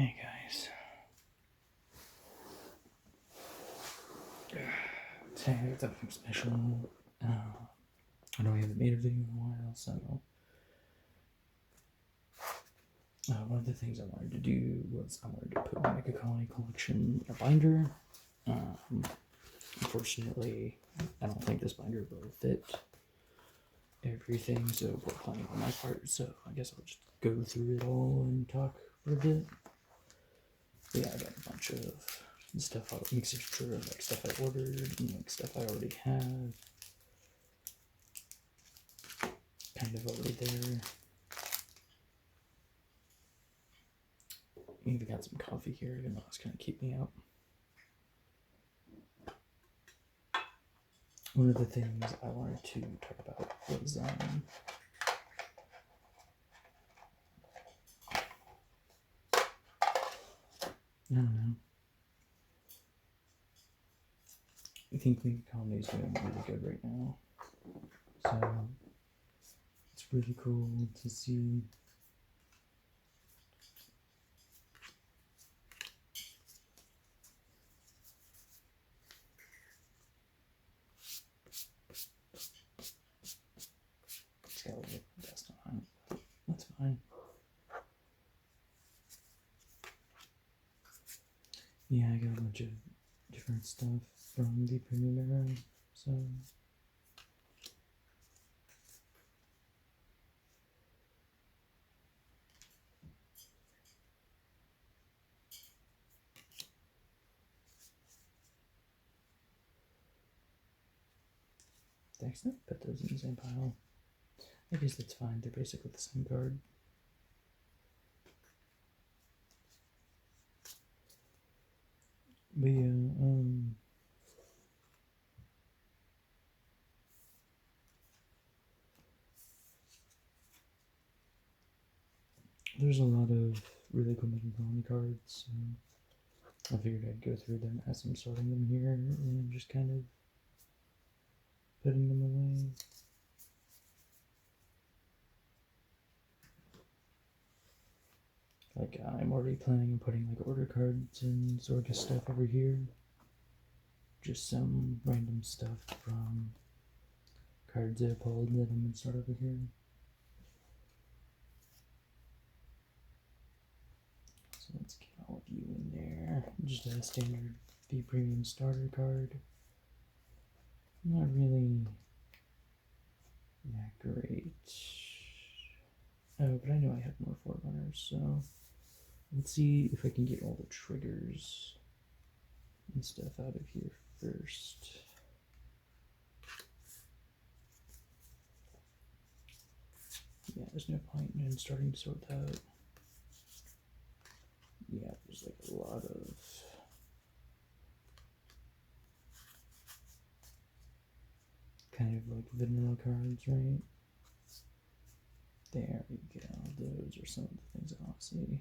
Hey guys. Today I got something special. I know we haven't made a video in a while, so one of the things I wanted to do was I wanted to put my Megacolony collection in a binder. Unfortunately, I don't think this binder will fit everything, so poor planning on my part, so I guess I'll just go through it all and talk for a bit. But yeah, I got a bunch of stuff, mixture of like stuff I ordered and like stuff I already have. Kind of already there. Even got some coffee here, even though it's gonna keep me up. One of the things I wanted to talk about was I don't know. I think Megacolony is doing really good right now. So it's really cool to see. It's got a little dust on it, but that's fine. Yeah, I got a bunch of different stuff from the premium era, so thanks. Put those in the same pile. I guess that's fine. They're basically the same card. But yeah, there's a lot of really cool Megacolony cards, so I figured I'd go through them as I'm sorting them here and just kind of putting them away. Like, I'm already planning on putting like order cards and Zorga stuff over here. Just some random stuff from cards I pulled that I'm gonna start over here. So let's get all of you in there. Just a standard V Premium starter card. Not really that great. Oh, but I know I have more Forerunners, so let's see if I can get all the triggers and stuff out of here first. Yeah, there's no point in starting to sort that. Yeah, there's like a lot of kind of like vanilla cards, right? There we go. Those are some of the things I want to see.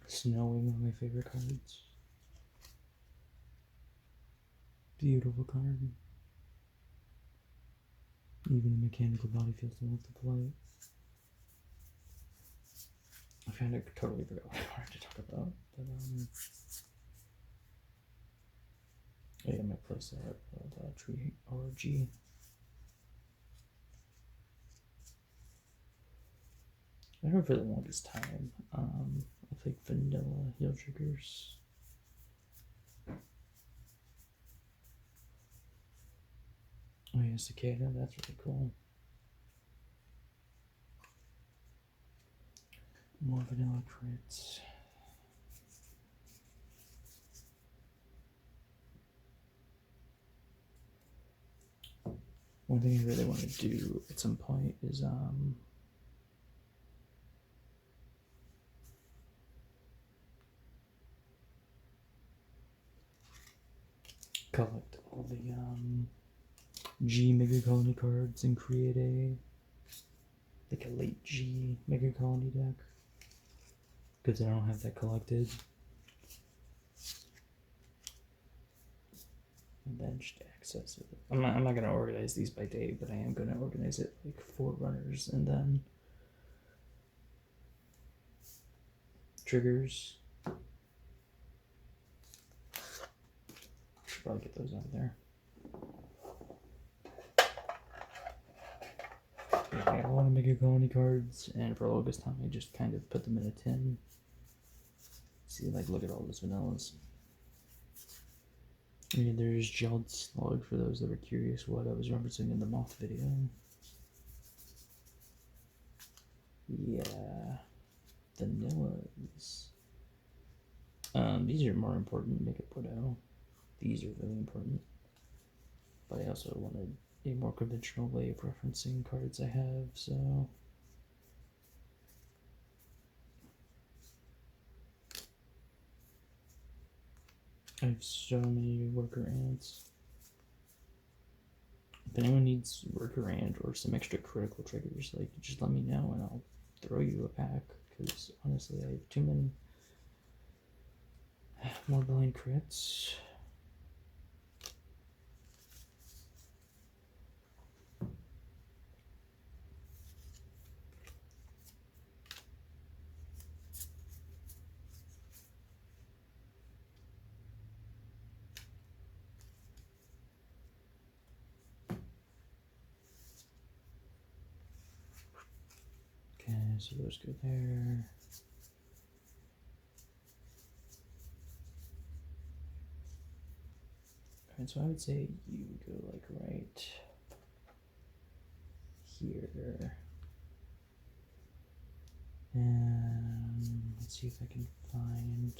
Snowing, one of my favorite cards. Beautiful card. Even the mechanical body feels to love to play. I kind of totally forgot what I wanted to talk about, but I got my playset of Tree ORG. I heard for the longest time, I like vanilla heal triggers. Oh yeah, Cicada, that's really cool. More vanilla crits. One thing I really want to do at some point is collect all the G Megacolony cards and create a like a late G Megacolony deck, because I don't have that collected. And then just access it. I'm not gonna organize these by date, but I am gonna organize it like Forerunners and then triggers. Should probably get those out of there. Yeah, I got a lot of Megacolony cards, and for the longest time I just kind of put them in a tin. See, like, look at all those vanillas. And there's Gelled Slug for those that were curious what I was referencing in the moth video. Yeah, vanillas. These are more important. Make it Bordeaux. These are really important. But I also wanted a more conventional way of referencing cards I have, so. I have so many worker ants. If anyone needs worker ant or some extra critical triggers, like, just let me know and I'll throw you a pack. Because honestly, I have too many. More blind crits. Okay, so those go there. Alright, so I would say you go like right here. And let's see if I can find.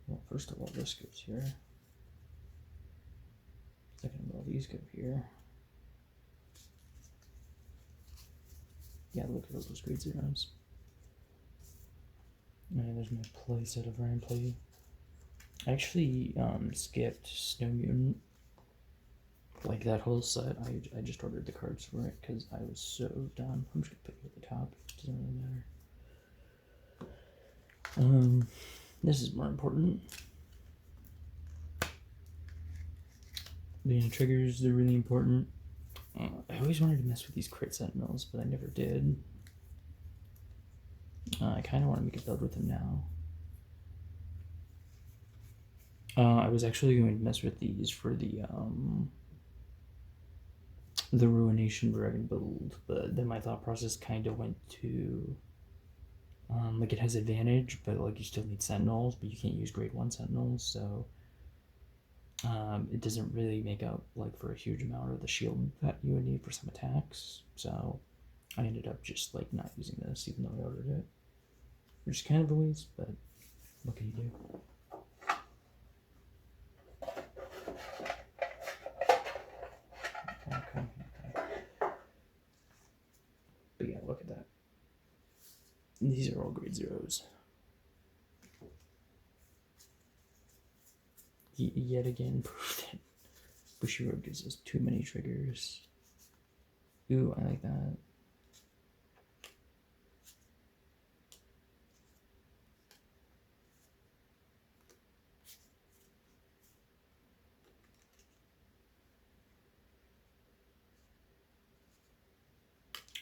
Well, first of all, this goes here. Second of all, these go here. Yeah, look at all those grade zeros. And there's my playset of Ramplay. I actually skipped Snow Mutant. Like that whole set, I just ordered the cards for it because I was so done. I'm just gonna put you at the top. It doesn't really matter. This is more important. The triggers, they're really important. I always wanted to mess with these crit sentinels, but I never did. I kind of want to make a build with them now. I was actually going to mess with these for the Ruination Dragon build, but then my thought process kind of went to like it has advantage, but like you still need sentinels, but you can't use grade 1 sentinels, so it doesn't really make up like for a huge amount of the shield that you would need for some attacks. So I ended up just like not using this, even though I ordered it, which is kind of a waste, but what can you do? Okay. But yeah, look at that. These are all grade zeros. Yet again, proved it. Bushiroad gives us too many triggers. Ooh, I like that.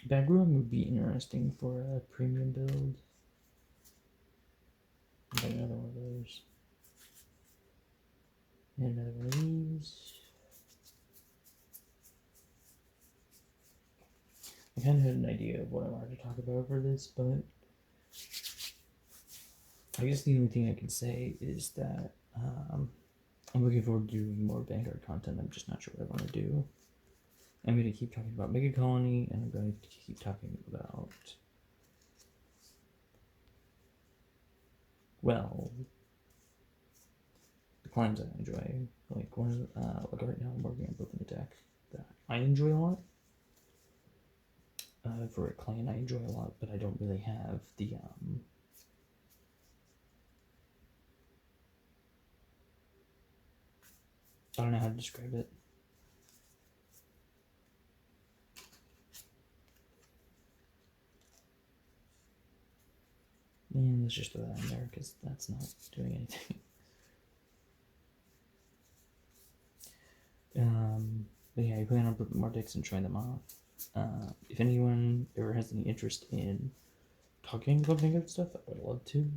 Background would be interesting for a premium build. Got another one of those. And another one of these. I kind of had an idea of what I wanted to talk about for this, but I guess the only thing I can say is that I'm looking forward to doing more Vanguard content. I'm just not sure what I want to do. I'm going to keep talking about Megacolony, and I'm going to keep talking about, well, the claims I enjoy. Like one, like right now I'm working on building a deck that I enjoy a lot. For a clan I enjoy a lot, but I don't really have the I don't know how to describe it. And let's just throw that in there because that's not doing anything. But yeah, I plan on putting more decks and showing them off. If anyone ever has any interest in talking about Vanguard stuff, I would love to.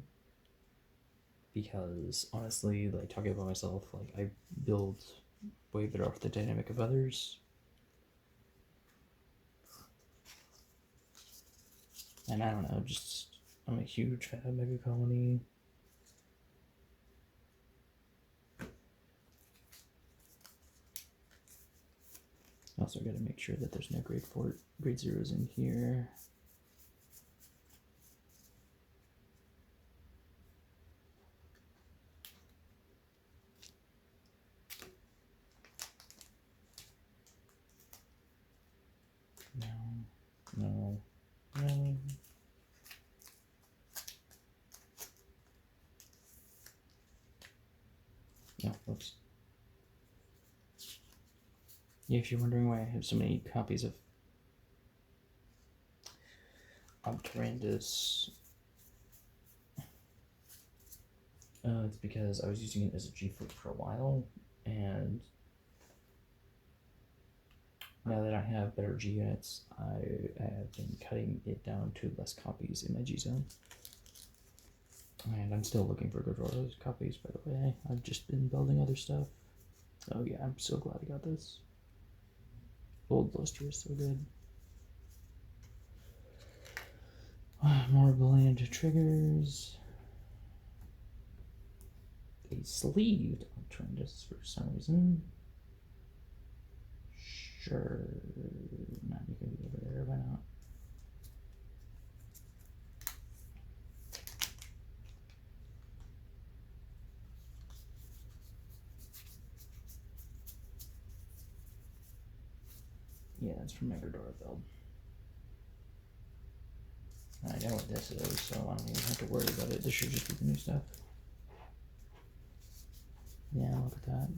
Because honestly, like talking about myself, like I build way better off the dynamic of others. And I don't know, just I'm a huge fan of Megacolony. Also got to make sure that there's no grade zeros in here. No. No, whoops. Yeah, if you're wondering why I have so many copies of Obturandus, it's because I was using it as a G-foot for a while, and now that I have better G units, I have been cutting it down to less copies in my G zone. And I'm still looking for good Roros copies, by the way. I've just been building other stuff. Oh yeah, I'm so glad I got this. Old Luster is so good. More bland triggers. A sleeved Obturandus for some reason. Sure. Not you can be over there, why not? Yeah, it's from Megacolony build. I know what this is, so I don't even have to worry about it. This should just be the new stuff. Yeah, look at that.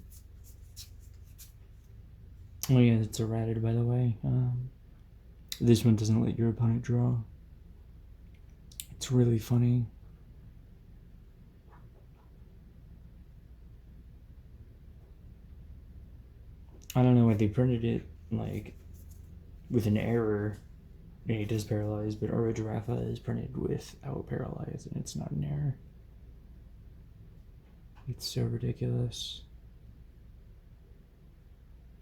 Oh yeah, it's errated, by the way. This one doesn't let your opponent draw. It's really funny. I don't know why they printed it, like, with an error. It does paralyze, but Aura Giraffe is printed without paralyze, and it's not an error. It's so ridiculous.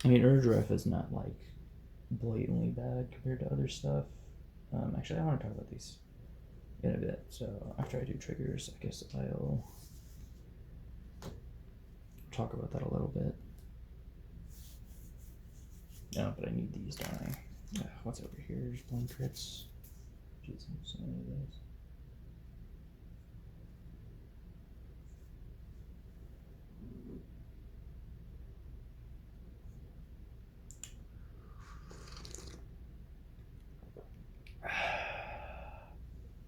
I mean, Aura Giraffe is not, like, blatantly bad compared to other stuff. Actually, I want to talk about these in a bit, so after I do triggers, I guess I'll talk about that a little bit. No, but I need these, don't I? What's over here? Just blind crits. Jeez, so many of those.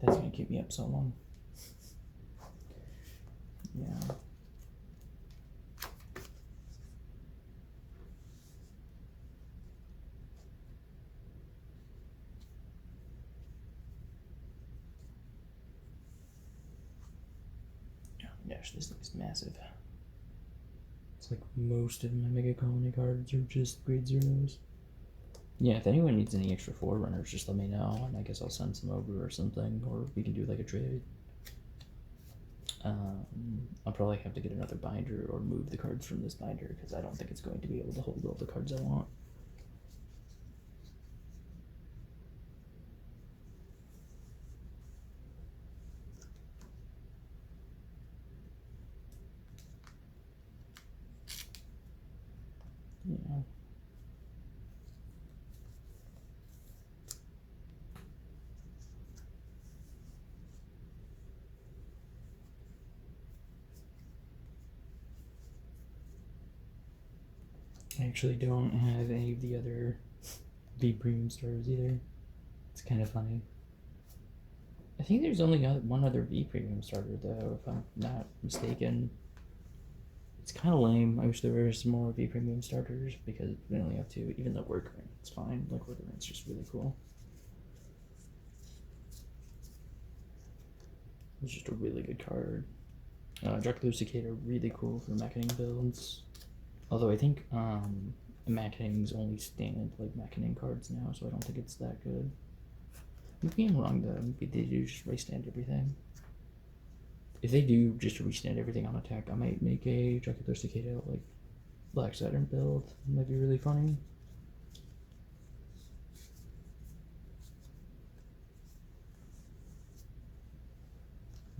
That's gonna keep me up so long. Yeah. Gosh, this thing is massive. It's like most of my Megacolony cards are just grade zeros. Yeah, if anyone needs any extra forerunners, just let me know, and I guess I'll send some over or something, or we can do like a trade. I'll probably have to get another binder or move the cards from this binder because I don't think it's going to be able to hold all the cards I want. Yeah. I actually don't have any of the other V premium stars either. It's kind of funny. I think there's only one other V premium starter though, if I'm not mistaken. It's kind of lame. I wish there were some more V premium starters because we only have two, even though Worker it's fine. Like Worker it's just really cool. It's just a really good card. Dracula Cicada, really cool for Mechaning builds. Although I think Mechanings only stand like Mechaning cards now, so I don't think it's that good. Maybe I'm wrong though. Maybe they do just restand everything. If they do just restand everything on attack, I might make a Dracula Cicada like Black Saturn build. It might be really funny.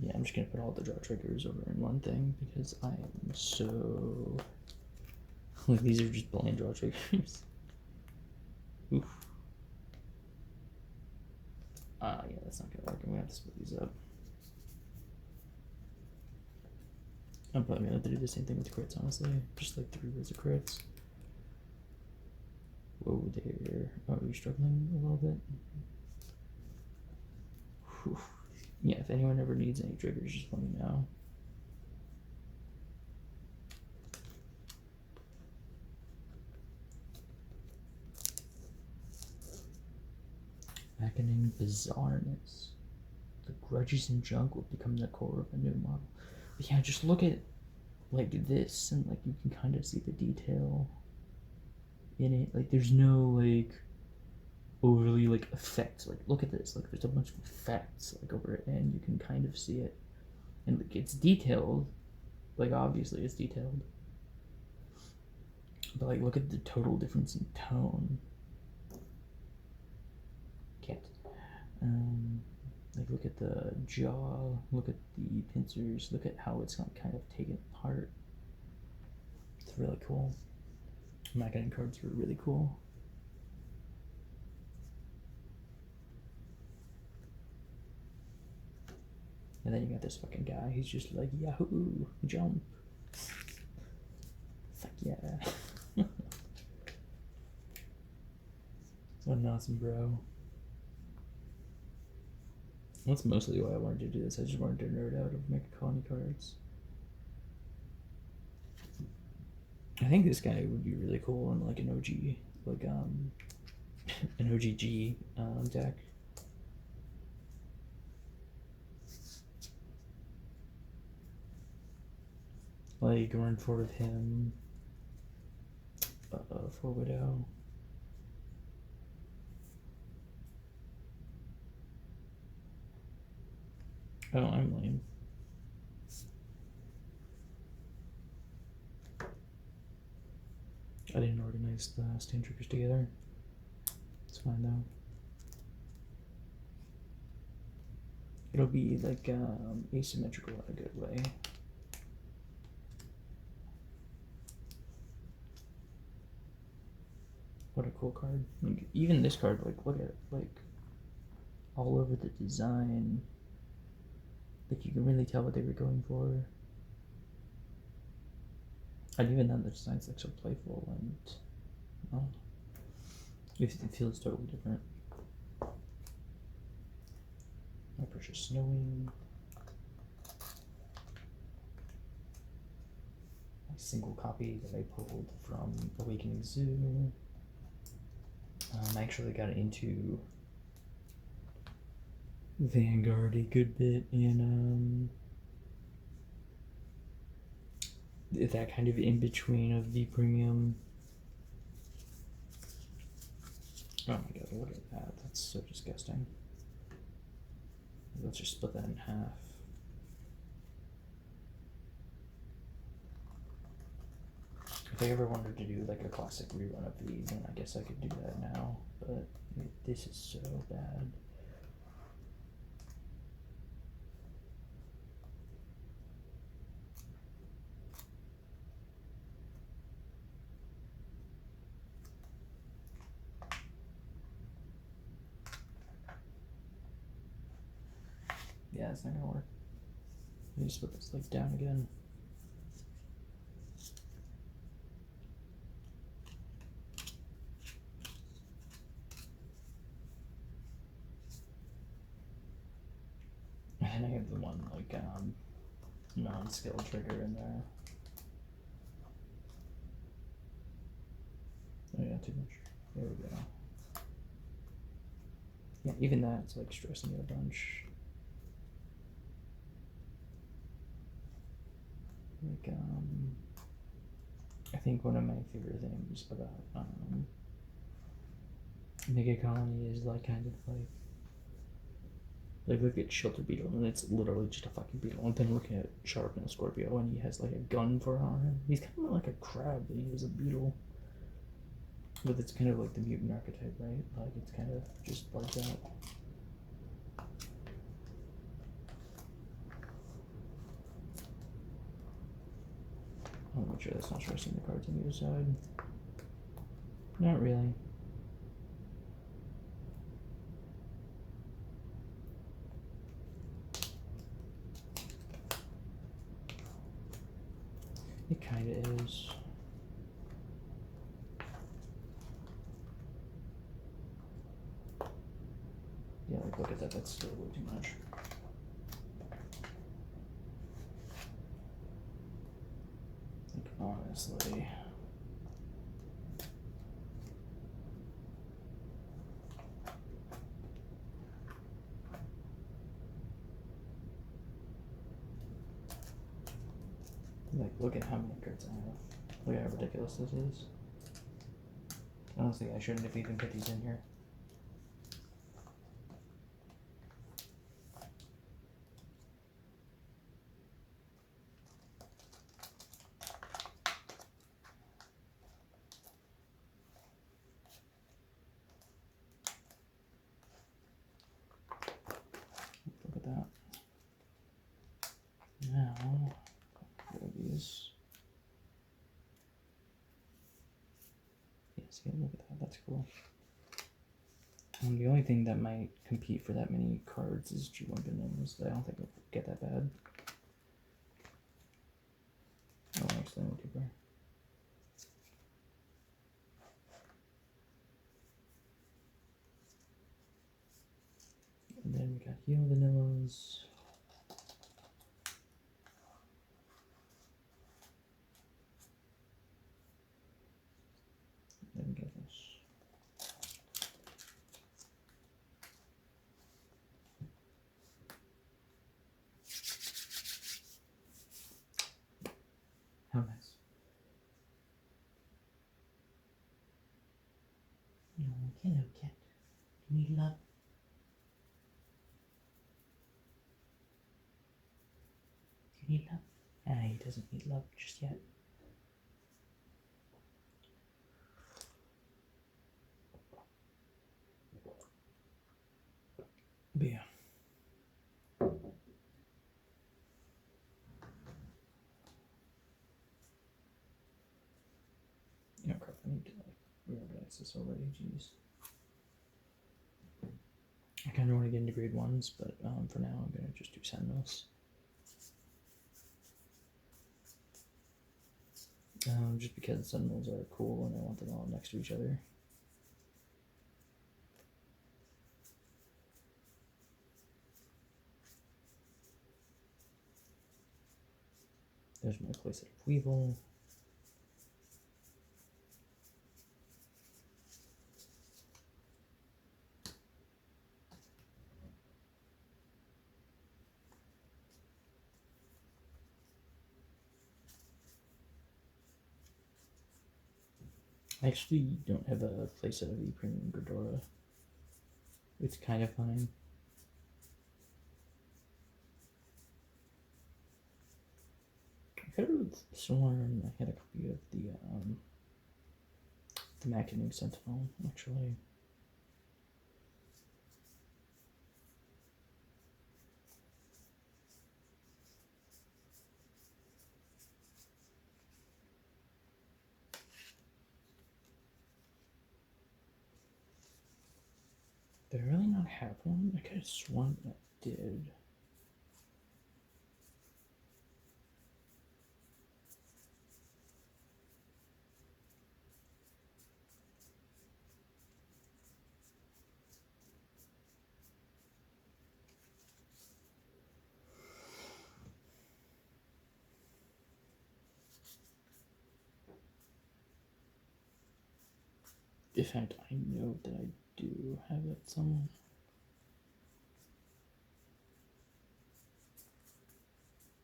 Yeah, I'm just gonna put all the draw triggers over in one thing because I am so like these are just blind draw triggers. Oof. Yeah, that's not gonna work. I'm gonna have to split these up. I'm probably gonna have to do the same thing with crits, honestly. Just like 3 rows of crits. Whoa there. Oh, are you struggling a little bit? Whew. Yeah, if anyone ever needs any triggers, just let me know. Reckoning bizarreness. The grudges and junk will become the core of a new model. But yeah, just look at like this and like you can kind of see the detail in it. Like there's no like overly like effects. Like look at this. Like there's a bunch of effects like over it and you can kind of see it. And like it's detailed. Like obviously it's detailed. But like look at the total difference in tone. Can't. Like look at the jaw, look at the pincers, look at how it's kind of taken apart. It's really cool. Mechaning cards were really cool. And then you got this fucking guy, he's just like, Yahoo, jump. Fuck yeah. What an awesome bro. That's mostly why I wanted to do this. I just wanted to nerd out of Megacolony cards. I think this guy would be really cool in like an OG, like an OGG deck. Like run 4 of him, 4 Widow. Oh, I'm lame. I didn't organize the stand triggers together. It's fine though. It'll be like asymmetrical in a good way. What a cool card. Like, even this card, like look at it, like all over the design. Like you can really tell what they were going for. And even then the design's like so playful and well, it feels totally different. My precious snowing. My single copy that I pulled from Awakening Zoo. I actually got into Vanguard a good bit and that kind of in between of the premium. Oh my god, look at that. That's so disgusting. Let's just split that in half. If I ever wanted to do like a classic rerun of these, then I guess I could do that now, but this is so bad. Yeah, it's not gonna work. Let me just put this like down again. And I have the one like non-skill trigger in there. Oh yeah, too much. There we go. Yeah, even that's like stressing me a bunch. Like, I think one of my favorite things about Megacolony is like kind of like look at Shelter Beetle and it's literally just a fucking beetle. And then look at Sharp and Scorpio and he has like a gun for on him. He's kind of like a crab, but he was a beetle. But it's kind of like the mutant archetype, right? Like it's kind of just like that. I'll make sure that's not stressing the cards on the other side. Not really. It kind of is. Yeah, like look at that, that's still way too much. Like honestly. Like look at how many cards I have. Look at how ridiculous this is. Honestly, I shouldn't have even put these in here. Look at that. Now, rid of these. Yeah, see, look at that. That's cool. The only thing that might compete for that many cards is G1 Bananas. I don't think it'll get that bad. Oh, actually, no deeper. And then we got Heal Vanillas. Then we get this. How nice. Oh, hello, cat. Do you need love? Do you need love? Ah, he doesn't need love just yet. But yeah. You know, crap, I need to like reorganize this already, jeez. I kind of want to get into grade 1s, but for now I'm going to just do Sentinels. Just because Sentinels are cool and I want them all next to each other. There's my playset of Weevil. I actually don't have a playset of the Premium Gridora. It's kind of fine. I could have sworn I had a copy of the Machining Sentinel, actually. Did I really not have one? I could have sworn I did. In fact, I know that I do have it somewhere.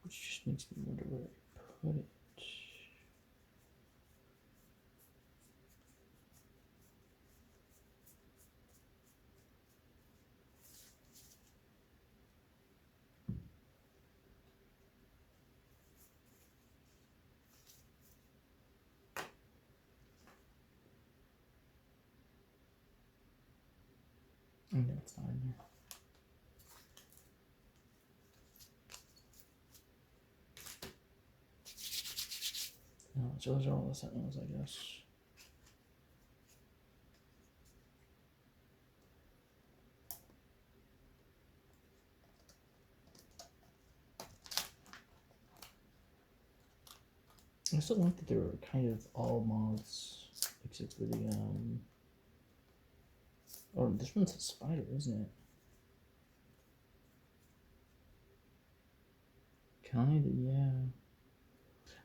Which just makes me wonder where I put it? Oh, no, it's not in there. No, so those are all the sentinels, I guess. I still like that they were kind of all moths, except for the, oh, this one's a spider, isn't it? Kinda, yeah.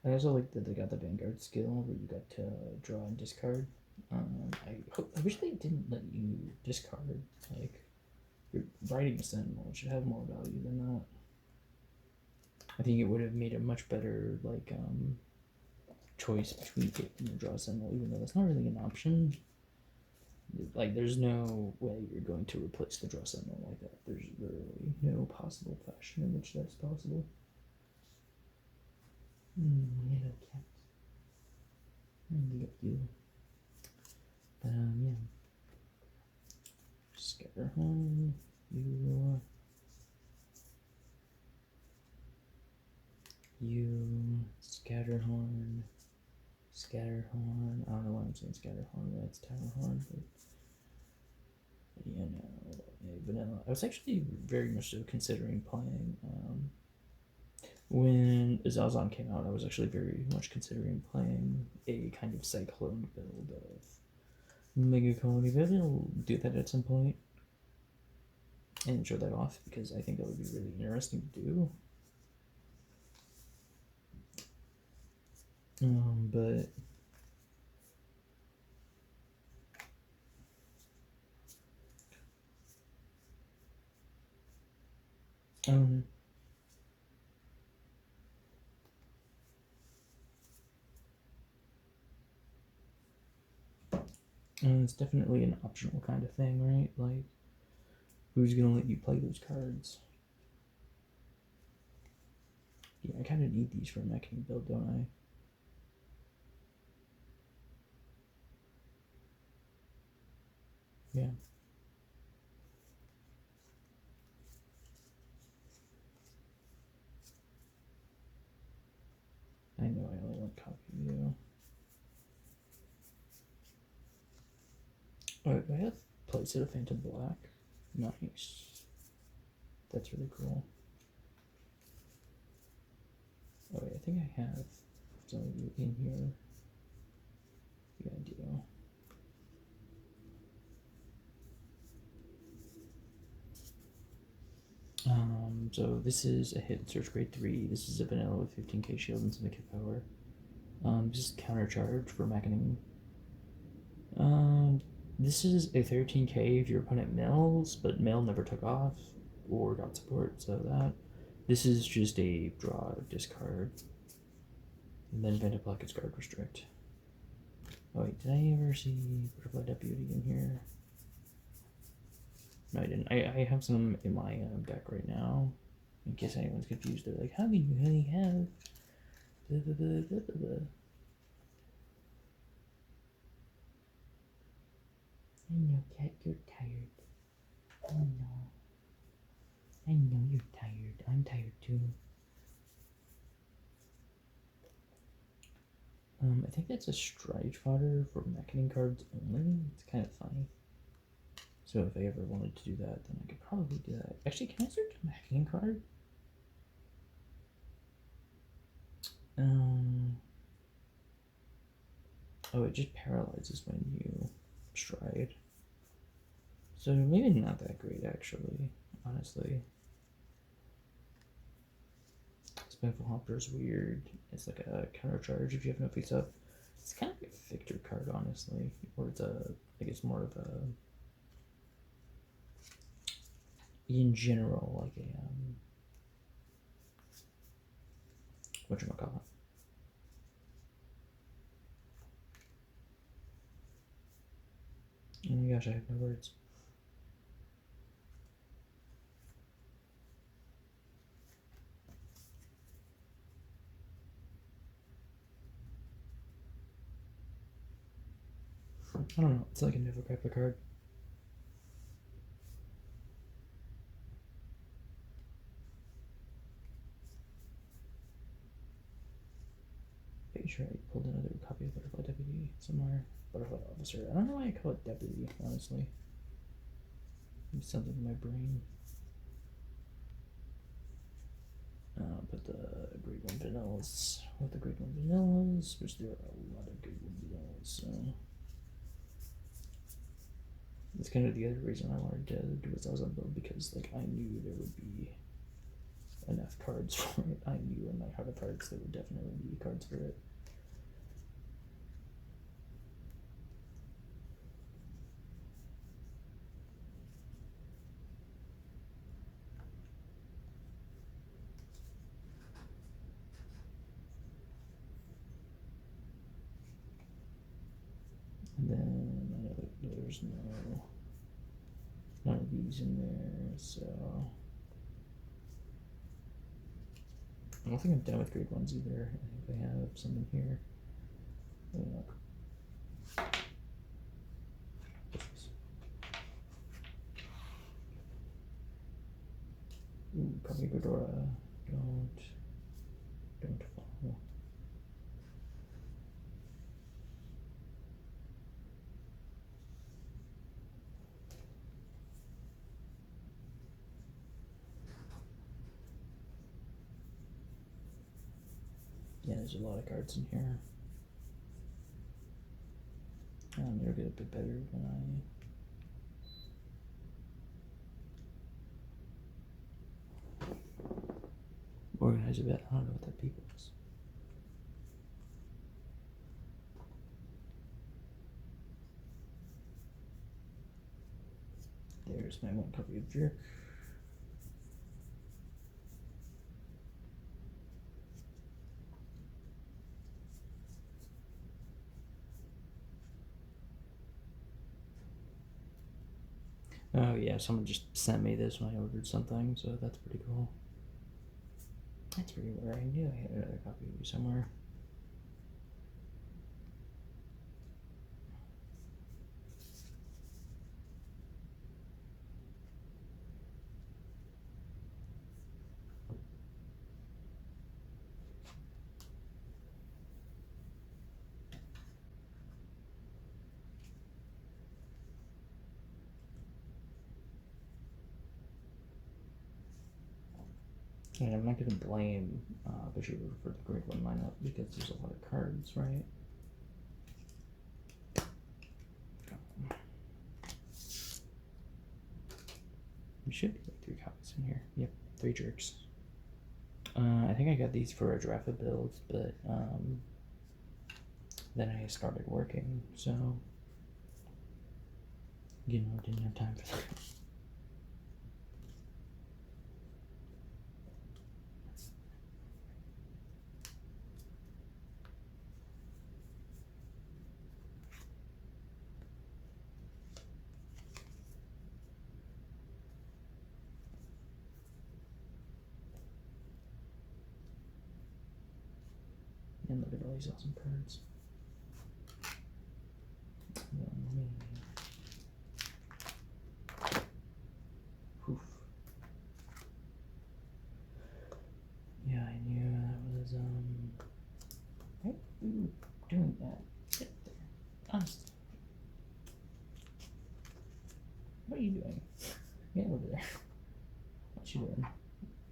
I also like that they got the Vanguard skill where you got to draw and discard. I wish they didn't let you discard. Like, you're writing a Sentinel, it should have more value than that. I think it would have made a much better, like, choice between taking the draw Sentinel, even though that's not really an option. Like, there's no way you're going to replace the draw Sentinel like that. There's literally no possible fashion in which that's possible. Yeah, cat. Look you. But, yeah. Scatterhorn, you, Scatterhorn, Scatterhorn. I don't know why I'm saying Scatterhorn, that's Towerhorn, but yeah, no, vanilla. I was actually very much so considering playing, when Zazan came out, I was actually very much considering playing a kind of Cyclone build of Megacolony Binder. I'll do that at some point and show that off because I think that would be really interesting to do. But it's definitely an optional kind of thing, right? Like, who's gonna let you play those cards? Yeah, I kind of need these for a mechanic build, don't I? Yeah. I know I only want copy you. Oh, I have playset of Phantom Black. Nice. That's really cool. Oh wait, I think I have some of you in here. Yeah, I do. So this is a hit search grade 3. This is a vanilla with 15k shield and syndicate power. This is countercharge for Mechaning. This is a 13k if your opponent mills, but mill never took off or got support, so that. This is just a draw discard. And then Venta Pocket's guard restrict. Oh wait, did I ever see Butterfly Deputy in here? No, I didn't. I have some in my deck right now. In case anyone's confused, they're like, how can you really have blah, blah, blah, blah, blah, blah. I know, Cat, you're tired. I know. I know you're tired. I'm tired too. I think that's a stride fodder for Mechaning cards only. It's kind of funny. So if I ever wanted to do that, then I could probably do that. Actually, can I search a Mechaning card? Oh, it just paralyzes when you stride. So maybe not that great, actually, honestly. Spinful Hopper is weird. It's like a counter charge if you have no face up. It's kind of like a Victor card, honestly. Or it's a, I guess more of a, in general, like a, whatchamacallit. my gosh, I have no words. I don't know, it's like a never grab a card. Pretty sure I pulled another copy of Butterfly Deputy somewhere. Butterfly Officer. I don't know why I call it Deputy, honestly. It's something in my brain. Put the grade 1 vanillas with the grade 1 vanillas, which there are a lot of grade 1 vanillas, so. That's kind of the other reason I wanted to do a Zaza build, because like I knew there would be enough cards for it. I knew in my heart of hearts there would definitely be cards for it. And then I know that there's none of these in there, so I don't think I'm done with grade 1s either. I think I have some in here. Ooh, Kami Ghidorah. Don't follow. Yeah, there's a lot of cards in here. They'll get a bit better when I organize a bit. I don't know what that beep was. There's my one copy of Jerk. Oh yeah, someone just sent me this when I ordered something, so that's pretty cool. That's pretty rare. I knew I had another copy of you somewhere. And I'm not going to blame Bishop for the grade 1 lineup because there's a lot of cards, right? There should be like 3 copies in here. Yep, 3 jerks. I think I got these for a draft build, but then I started working, so you know, didn't have time for that. And look at all these awesome cards. Oof. Yeah, I knew that was why are you doing that? Sit there. Honestly. What are you doing? Get over there. What you doing?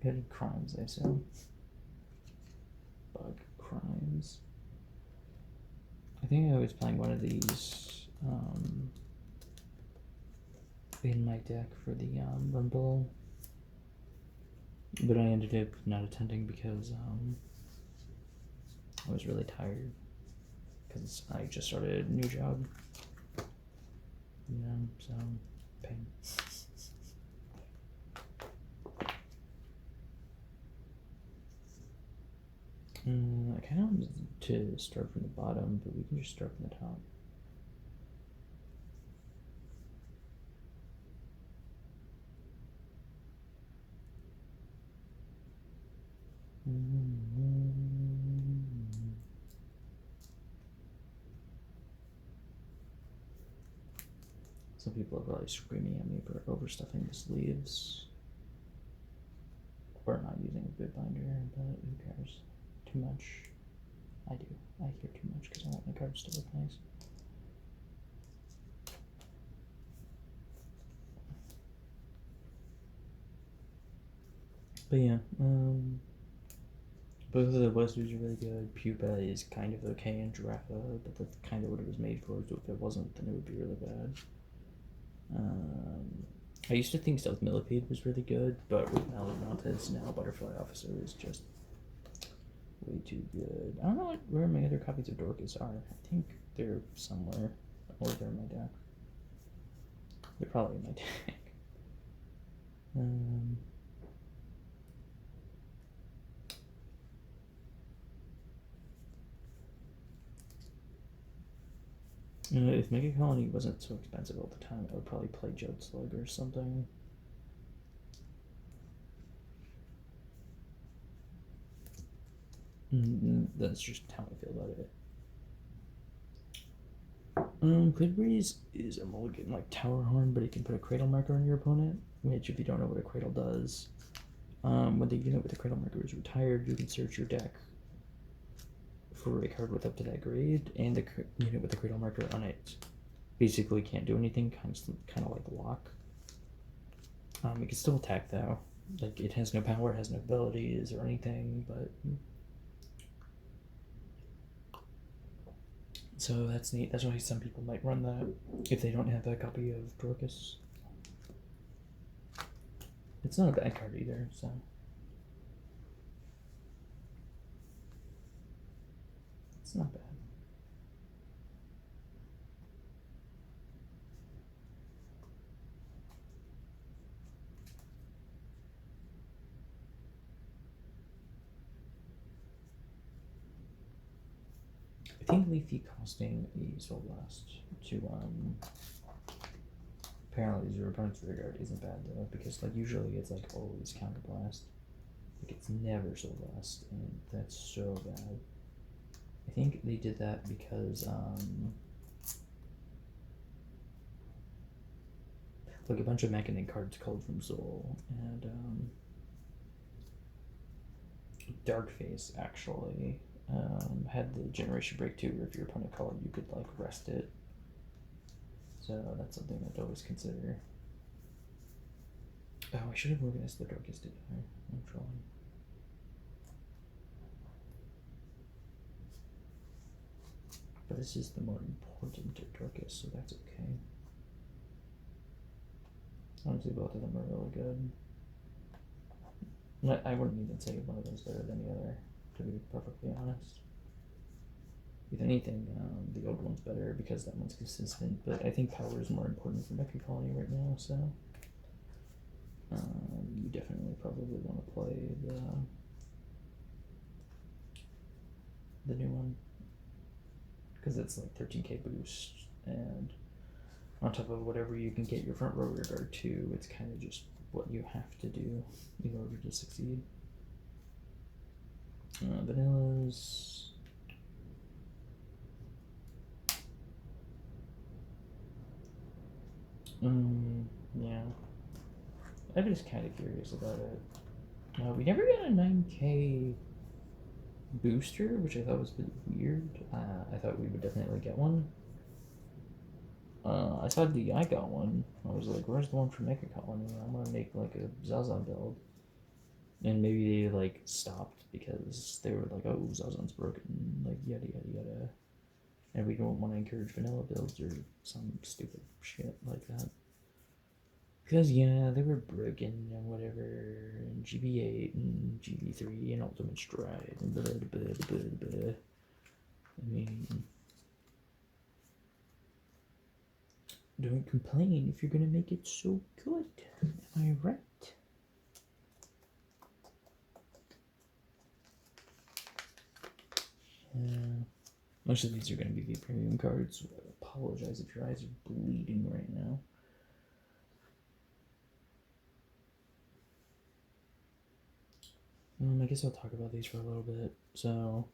Good crimes, I assume. Bug crimes. I think I was playing one of these in my deck for the Rumble, but I ended up not attending because I was really tired because I just started a new job, you know, so pain. I kind of wanted to start from the bottom, but we can just start from the top. Some people are probably screaming at me for overstuffing the sleeves. Or not using a good binder, but who cares? Too much. I do. I hear too much because I want my cards to look nice. But yeah, both of the Westers are really good. Pupa is kind of okay in Giraffe, but that's kind of what it was made for, so if it wasn't, then it would be really bad. I used to think Stealth Millipede was really good, but with Mallet Montez now, Butterfly Officer is just way too good. I don't know where my other copies of Dorcas are. I think they're somewhere, or they're in my deck. They're probably in my deck. If Megacolony wasn't so expensive all the time, I would probably play Judd Slug or something. That's just how I feel about it. Clear Breeze is a mulligan like Tower Horn, but it can put a cradle marker on your opponent, which, if you don't know what a cradle does, when the unit with the cradle marker is retired, you can search your deck for a card with up to that grade, and the unit with the cradle marker on it basically can't do anything, kind of like lock. It can still attack though. Like, it has no power, has no abilities or anything, but so that's neat. That's why some people might run that if they don't have a copy of Dorcas. It's not a bad card either, so. It's not bad. I think Leafy costing a Soul Blast to paralyze your opponent's rear guard isn't bad though, because like usually it's like always Counterblast. Like, it's never Soul Blast, and that's so bad. I think they did that because like a bunch of Mechanic cards called from Soul, and Darkface actually had the Generation Break too, where if your opponent called, you could like rest it. So that's something I'd always consider. Oh, I should have organized the Darkest together. I'm trolling. But this is the more important Darkest, so that's okay. Honestly, both of them are really good. I wouldn't even say one of them's better than the other, to be perfectly honest. If anything, the old one's better because that one's consistent, but I think power is more important for Megacolony right now, so you definitely probably want to play the new one, because it's like 13k boost, and on top of whatever you can get your front row rear guard to, it's kind of just what you have to do in order to succeed. Vanillas. Yeah. I'm just kind of curious about it. We never got a 9k booster, which I thought was a bit weird. I thought we would definitely get one. I saw I got one. I was like, where's the one for Megacolony? I'm gonna make like a Zaza build. And maybe they like stopped because they were like, oh, Zazan's broken, like yada yada yada. And we don't want to encourage vanilla builds or some stupid shit like that. Because, yeah, they were broken and whatever, and GB8 and GB3 and Ultimate Stride and blah, blah, blah, blah, blah. I mean, don't complain if you're gonna make it so good. Am I right? Most of these are going to be V premium cards, so I apologize if your eyes are bleeding right now. I guess I'll talk about these for a little bit. So,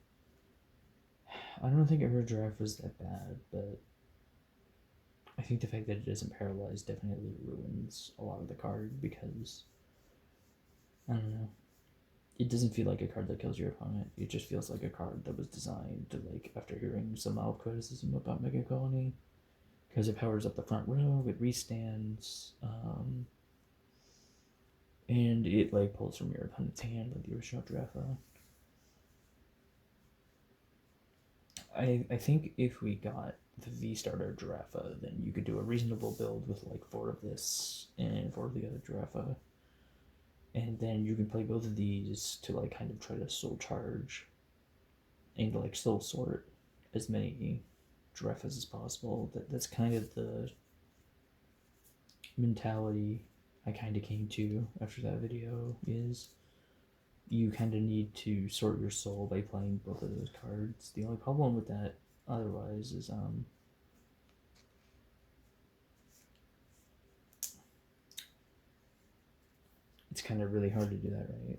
I don't think Ever Drive was that bad, but I think the fact that it isn't paralyzed definitely ruins a lot of the card, because, I don't know, it doesn't feel like a card that kills your opponent. It just feels like a card that was designed to, like, after hearing some mild criticism about Megacolony, because it powers up the front row, it restands, and it, like, pulls from your opponent's hand like the original Draffa. I think if we got the V-Starter Draffa, then you could do a reasonable build with, like, 4 of this and 4 of the other Draffa. And then you can play both of these to, like, kind of try to soul charge and, like, soul sort as many Draffas as possible. That's kind of the mentality I kind of came to after that video, is you kind of need to sort your soul by playing both of those cards. The only problem with that otherwise is it's kind of really hard to do that right.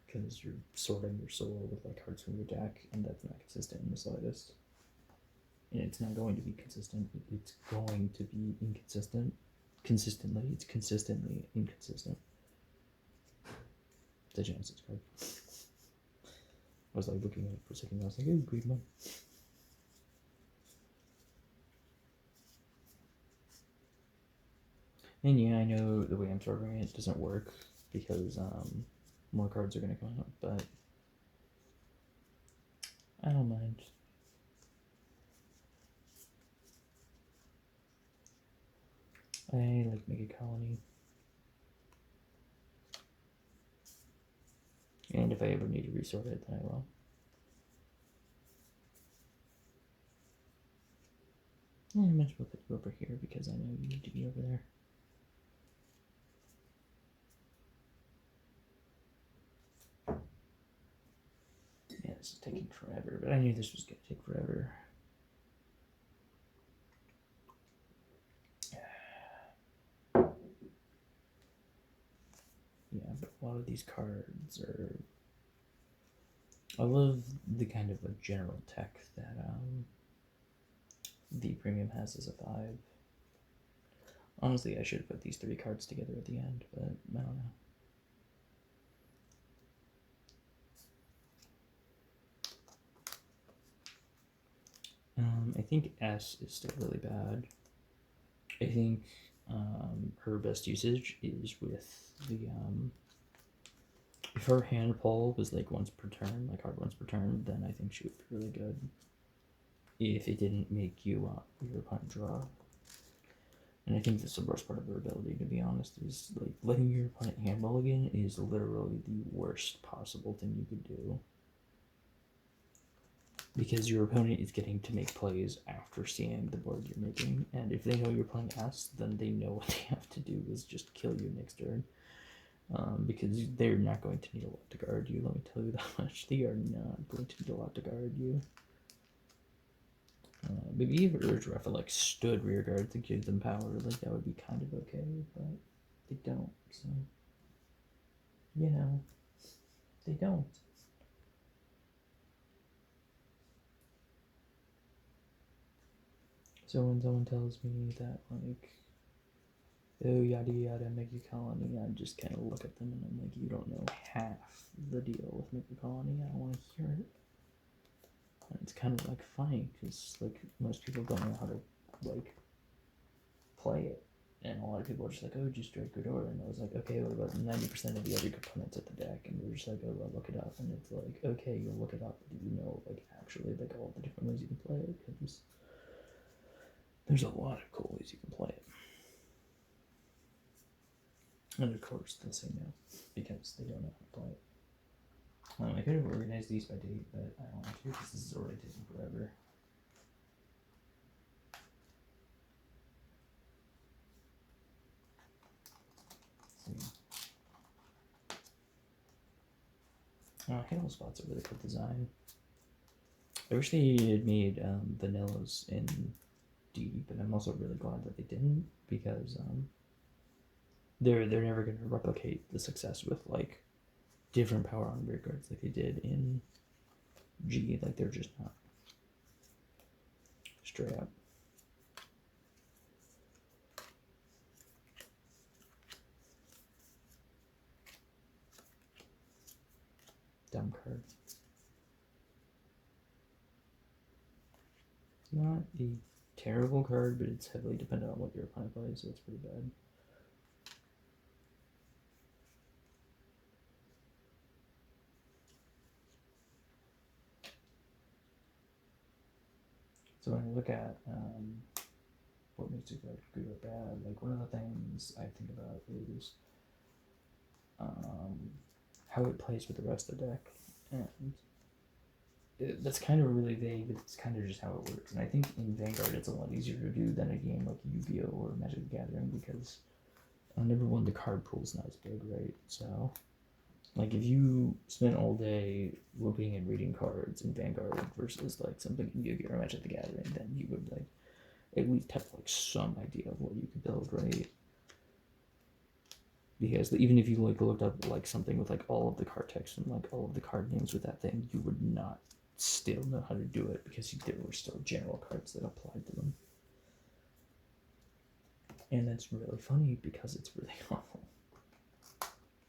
Because you're sorting your soul with, like, cards from your deck, and that's not consistent in the slightest. And it's not going to be consistent. It's going to be inconsistent. Consistently, it's consistently inconsistent. The Genesis card. I was, like, looking at it for a second, and I was like, oh, great one. And yeah, I know the way I'm sorting it doesn't work, because more cards are going to come out, but I don't mind. I like Megacolony. And if I ever need to resort it, then I will. I might as well put you over here, because I know you need to be over there. Yeah, this is taking forever, but I knew this was going to take forever. Yeah, but a lot of these cards are... I love the kind of, like, general tech that the premium has as a 5. Honestly, I should have put these 3 cards together at the end, but I don't know. I think S is still really bad. I think her best usage is with the if her hand pull was, like, once per turn, like hard once per turn, then I think she would be really good. If it didn't make you your opponent draw. And I think that's the worst part of her ability, to be honest, is, like, letting your opponent hand mulligan is literally the worst possible thing you could do. Because your opponent is getting to make plays after seeing the board you're making, and if they know you're playing S, then they know what they have to do is just kill you next turn. Because they're not going to need a lot to guard you, let me tell you that much. They are not going to need a lot to guard you. Maybe if Draffa, like, stood rear guard to give them power, like, that would be kind of okay, but they don't, so, you know, they don't. So when someone tells me that, like, oh, yada yada, Megacolony, I just kind of look at them and I'm like, you don't know half the deal with Megacolony, I don't want to hear it. And it's kind of, like, funny, because, like, most people don't know how to, like, play it. And a lot of people are just like, oh, just straight good order. And I was like, okay, what about 90% of the other components at the deck? And they're just like, oh, well, look it up. And it's like, okay, you'll look it up, but do you know, like, actually, like, all the different ways you can play it? Because there's a lot of cool ways you can play it. And of course, they'll say no, because they don't know how to play it. I could have organized these by date, but I don't want to, because this is already taking forever. Handle spots are really cool design. I wish they had made vanillas in D, but I'm also really glad that they didn't, because they're never going to replicate the success with, like, different power on rear guards like they did in G, like they're just not straight up. Dumb card. Not a terrible card, but it's heavily dependent on what your opponent plays, so it's pretty bad. So when I look at what makes a card good or bad, like one of the things I think about is how it plays with the rest of the deck, and that's kind of really vague, but it's kind of just how it works. And I think in Vanguard it's a lot easier to do than a game like Yu-Gi-Oh! Or Magic the Gathering, because number one, the card pool's not as big, right? So, like, if you spent all day looking and reading cards in Vanguard versus like something in Yu-Gi-Oh! Or Magic the Gathering, then you would like at least have like some idea of what you could build, right? Because even if you like looked up like something with like all of the card text and like all of the card names with that thing, you would not still know how to do it, because there were still general cards that applied to them. And that's really funny because it's really awful.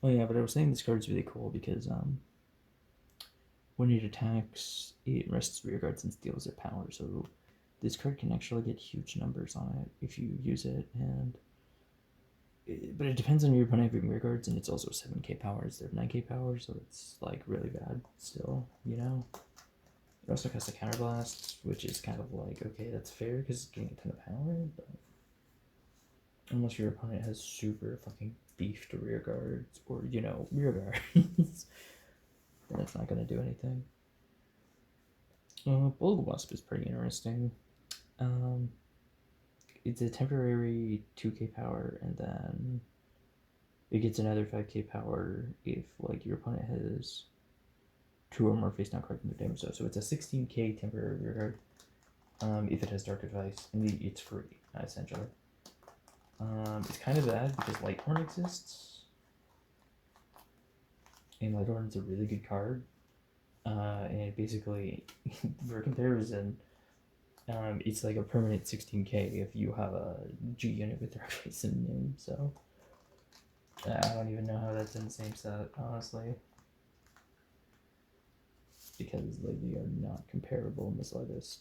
Oh yeah, but I was saying this card's really cool because when it attacks, it rests rear guards and steals their power. So this card can actually get huge numbers on it if you use it, but it depends on your opponent having rear guards, and it's also 7k power instead of 9k power, so it's like really bad still, you know? It also casts a counterblast, which is kind of like, okay, that's fair because it's getting a ton of power, but unless your opponent has super fucking beefed rear guards, or, you know, rear guards, then it's not going to do anything. Bulg Wasp is pretty interesting. It's a temporary 2k power, and then it gets another 5k power if like your opponent has 2 or more face down cards in their damage zone. So it's a 16k temporary rear guard if it has Dark Advice, and it's free, essentially. It's kind of bad because Lighthorn exists, and Lighthorn's a really good card, and basically, for comparison, it's like a permanent 16k if you have a G unit with Dark Advice in the name, so I don't even know how that's in the same set, honestly, because like they are not comparable in the slightest.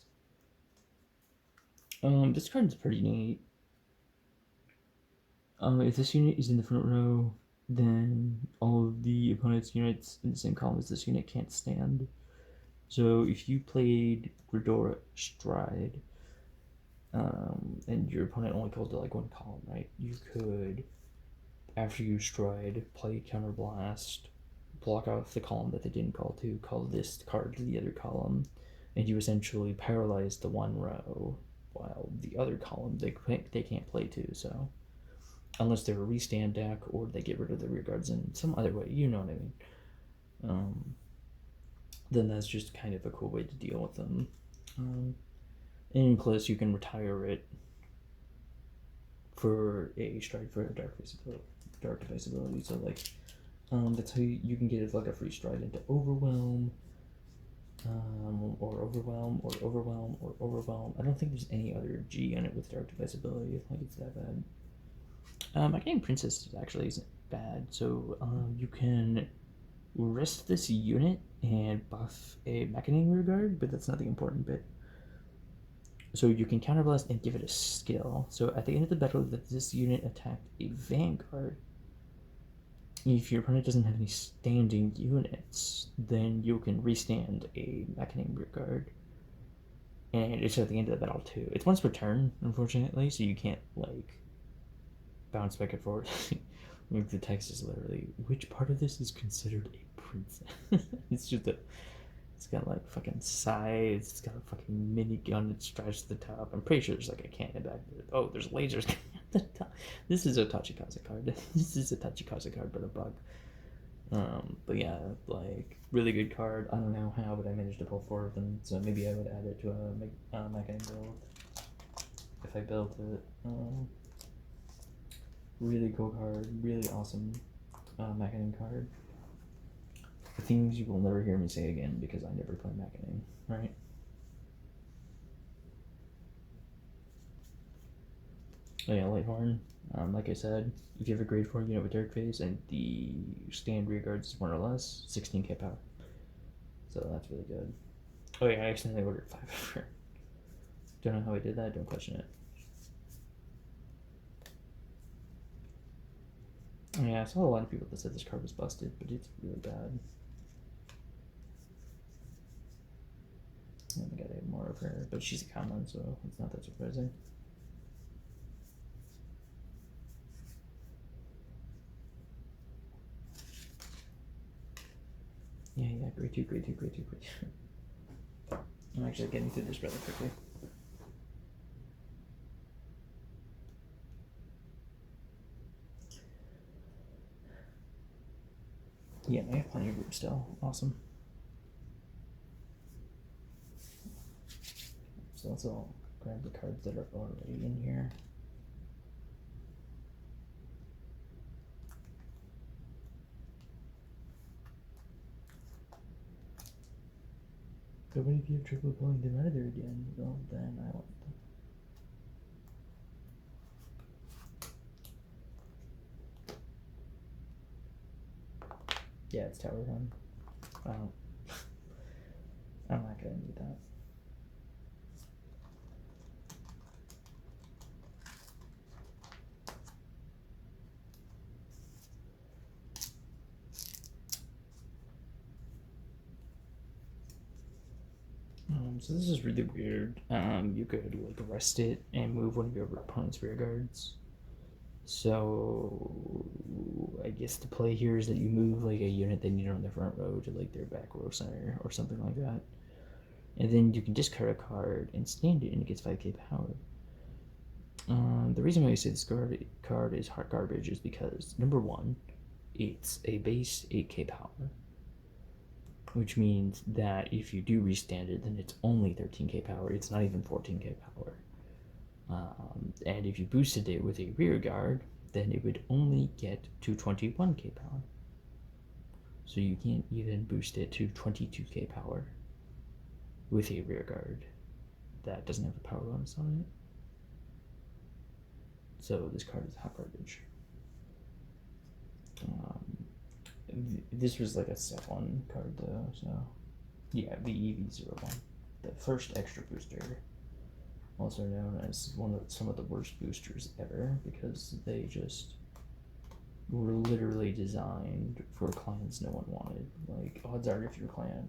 This card's pretty neat. If this unit is in the front row, then all of the opponent's units in the same column as this unit can't stand. So if you played Gridora Stride, and your opponent only called to like one column, right? You could, after you Stride, play Counterblast, block out the column that they didn't call this card to the other column, and you essentially paralyze the one row, while the other column they can't play to, so unless they're a restand deck or they get rid of the rear guards in some other way, you know what I mean. Then that's just kind of a cool way to deal with them. And plus, you can retire it for a Stride for a Dark Advice ability. So like, that's how you can get like a free Stride into Overwhelm, or Overwhelm, or Overwhelm, or Overwhelm. I don't think there's any other G unit with Dark Advice ability. Like it's that bad. Mechaning Princess actually isn't bad, so you can rest this unit and buff a Mechaning rear guard, but that's not the important bit. So you can counterblast and give it a skill. So at the end of the battle that this unit attacked a Vanguard, if your opponent doesn't have any standing units, then you can restand a Mechaning rear guard. And it's at the end of the battle too. It's once per turn, unfortunately, so you can't like bounce back and forth. Like the text is literally, which part of this is considered a princess? It's got like fucking sides, it's got a fucking minigun that stretches to the top. I'm pretty sure there's like a cannon back there. Oh, there's lasers coming at the top. This is a Tachikaze card. This is a Tachikaze card, but a bug. But yeah, like really good card. I don't know how, but I managed to pull 4 of them, so maybe I would add it to a Mechaning build if I built it. Really cool card, really awesome Mechaning card. things you will never hear me say again because I never play Mechaning, right? Oh yeah, Lighthorn. Like I said, if you have a grade 4 unit with Dark Phase and the stand rear guards is 1 or less, 16k power. So that's really good. Oh yeah, I accidentally ordered 5 of her. Don't know how I did that, don't question it. Yeah, I saw a lot of people that said this card was busted, but it's really bad. I gotta get more of her, but she's a common, so it's not that surprising. Yeah, grade 2, grade 2, grade 2, grade 2. I'm actually getting through this rather quickly. Yeah, I have plenty of room still. Awesome. So let's all grab the cards that are already in here. But what if you have trouble pulling them out of there again? Well, then I want them. Yeah, it's Tower Run. I'm not gonna need that. So this is really weird. You could like arrest it and move one of your opponent's rear guards. So I guess the play here is that you move like a unit they need on the front row to like their back row center or something like that. And then you can discard a card and stand it and it gets 5k power. The reason why I say this card is hot garbage is because number one, it's a base 8k power. Which means that if you do restand it, then it's only 13k power. It's not even 14k power. And if you boosted it with a rear guard, then it would only get to 21k power. So you can't even boost it to 22k power with a rear guard that doesn't have a power bonus on it. So this card is hot garbage. This was like a set 1 card though, so yeah, the EV01, the first extra booster, also known as some of the worst boosters ever because they just were literally designed for clans no one wanted. Like, odds are if your clan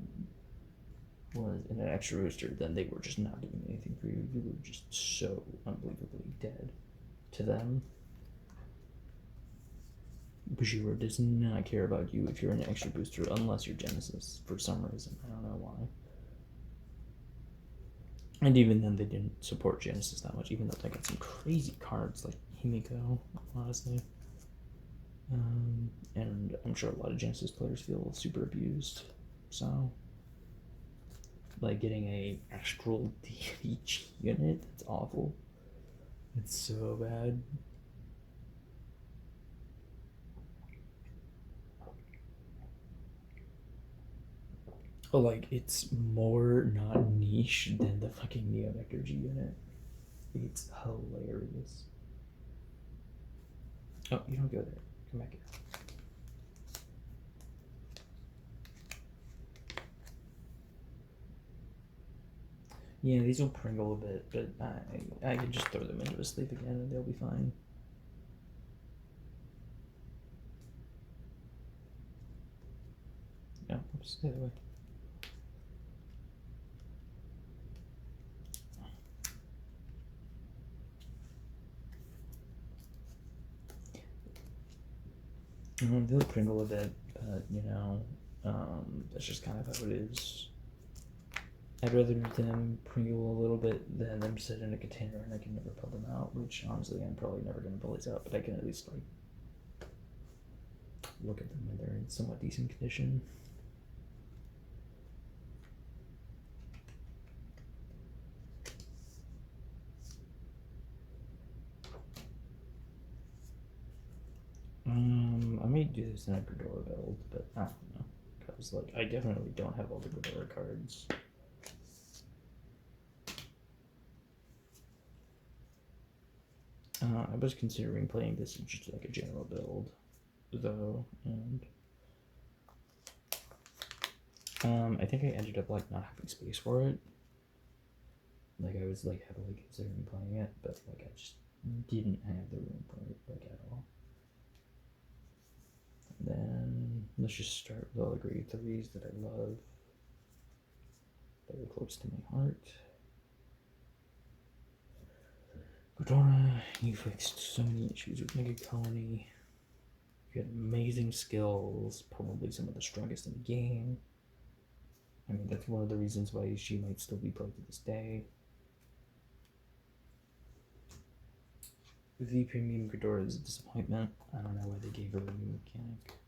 was in an extra booster, then they were just not doing anything for you. You were just so unbelievably dead to them. Bushiroad does not care about you if you're an extra booster unless you're Genesis for some reason. I don't know why. And even then, they didn't support Genesis that much, even though they got some crazy cards like Himiko, honestly. And I'm sure a lot of Genesis players feel super abused. So, like getting a Astral Deity unit, that's awful. It's so bad. Like, it's more not niche than the fucking Neo Vector G unit. It's hilarious. Oh, you don't go there. Come back here. Yeah, these will pringle a bit, but I can just throw them into a sleep again and they'll be fine. No, oops, the other way. They'll pringle a bit, but you know, that's just kind of how it is. I'd rather them pringle a little bit than them sit in a container and I can never pull them out, which honestly I'm probably never going to pull these out, but I can at least like look at them when they're in somewhat decent condition. I may do this in a Gridora build, but I don't know, because because like I definitely don't have all the Ghidorah cards. I was considering playing this in just like a general build, though, and I think I ended up like not having space for it. Like I was like heavily considering playing it, but like I just didn't have the room for it like at all. And then let's just start with all the grade 3s that I love. Very close to my heart. Ghidorah, you fixed so many issues with Megacolony. You had amazing skills, probably some of the strongest in the game. I mean, that's one of the reasons why she might still be played to this day. The Premium Ghidorah is a disappointment. I don't know why they gave her a new mechanic.